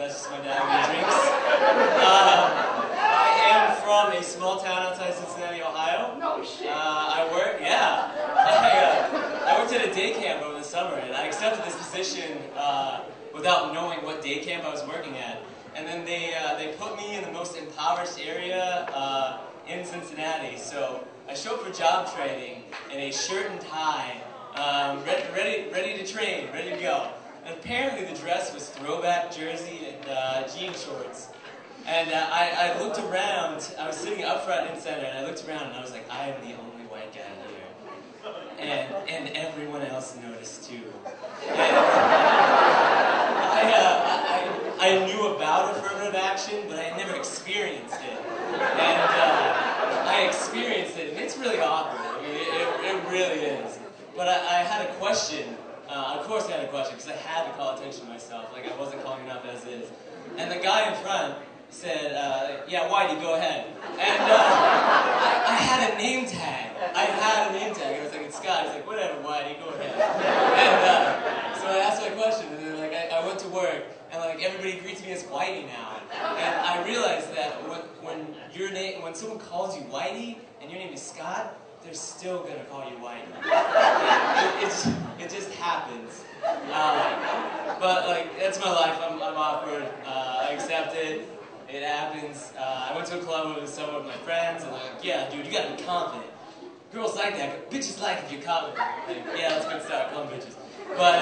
That's just my dad when he drinks. I am from a small town outside Cincinnati, Ohio. No shit. I worked at a day camp over the summer, and I accepted this position without knowing what day camp I was working at. And then they put me in the most impoverished area in Cincinnati. So I show up for job training in a shirt and tie, ready to train, ready to go. And apparently the dress was throwback jersey and jean shorts. And I looked around, I was sitting up front in center, and I looked around and I was like, I am the only white guy here. And everyone else noticed too. And I knew about affirmative action, but I had never experienced it. And I experienced it, and it's really awkward. I mean, it really is. But I had a question. Of course I had a question, because I had to call attention to myself. Like, I wasn't calling enough as is. And the guy in front said, yeah, Whitey, go ahead. And I had a name tag. I was like, it's Scott. He's like, whatever, Whitey, go ahead. And so I asked my question, and then like I went to work, and like everybody greets me as Whitey now. And I realized that when someone calls you Whitey and your name is Scott, they're still gonna call you Whitey. It just happens. But like that's my life. I'm awkward. I accept it. It happens. I went to a club over the summer with my friends, and like, yeah, dude, you gotta be confident. Girls like that, but bitches like if you're confident. Like, yeah, that's a good start. Call them bitches. But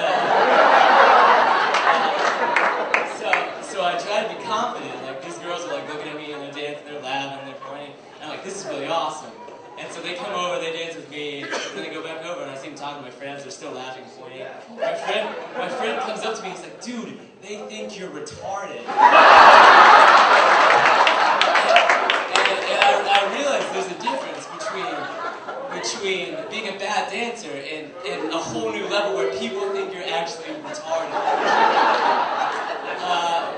so I try to be confident. Like these girls are like looking at me and they're dancing, they're laughing, they're pointing. And I'm like, this is really awesome. And so they come over, they dance with me, and then they go back over, and I see them talking to my friends. They're still laughing and pointing. My friend comes up to me. He's like, dude, they think you're retarded. And I realized there's a difference between being a bad dancer and a whole new level where people think you're actually retarded.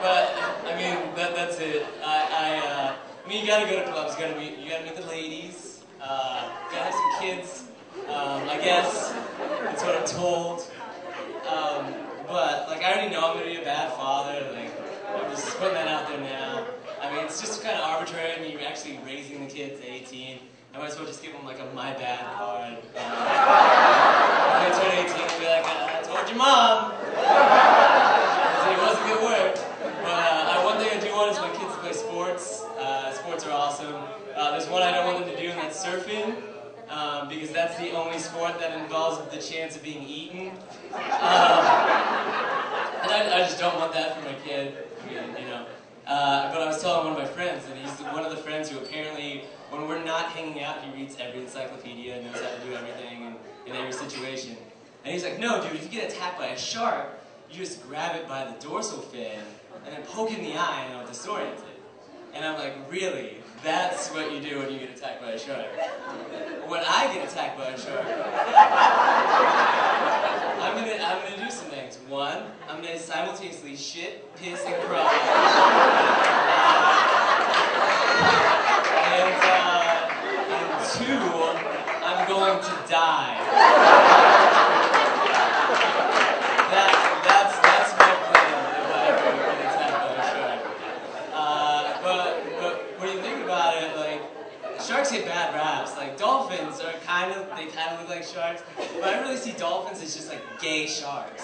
But I mean, that's it. I mean, you gotta go to clubs. You gotta meet the ladies. Gotta have some kids. I guess that's what I'm told. But like, I already know I'm gonna be a bad father. Like, I'm just putting that out there now. I mean, it's just kind of arbitrary. I mean, you're actually raising the kids at 18. I might as well just give them like a my bad card. When they turn 18, they'll be like, I told your mom. It wasn't gonna work. But one thing I do want is my kids to play sports. Sports are awesome. There's one I don't want them to do, and that's surfing. Because that's the only sport that involves the chance of being eaten. And I just don't want that for my kid. I mean, you know. But I was telling one of my friends, and he's one of the friends who apparently, when we're not hanging out, he reads every encyclopedia, knows how to do everything in every situation. And he's like, no, dude, if you get attacked by a shark, you just grab it by the dorsal fin, and then poke it in the eye, and it'll disorient it. And I'm like, really? That's what you do when you get attacked by a shark? When I get attacked by a shark, I'm gonna do some things. One, I'm gonna simultaneously shit, piss, and cry. And two, I'm going to die. That's my plan if I ever get attacked by a shark. But when you think about it, like, sharks get bad raps. Like, dolphins are kind of look like sharks, but I really see dolphins as just like gay sharks.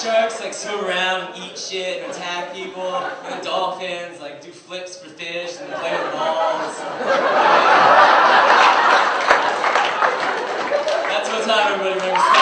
Sharks like swim around and eat shit and attack people, and the dolphins like do flips for fish and play with balls. That's what time everybody remembers.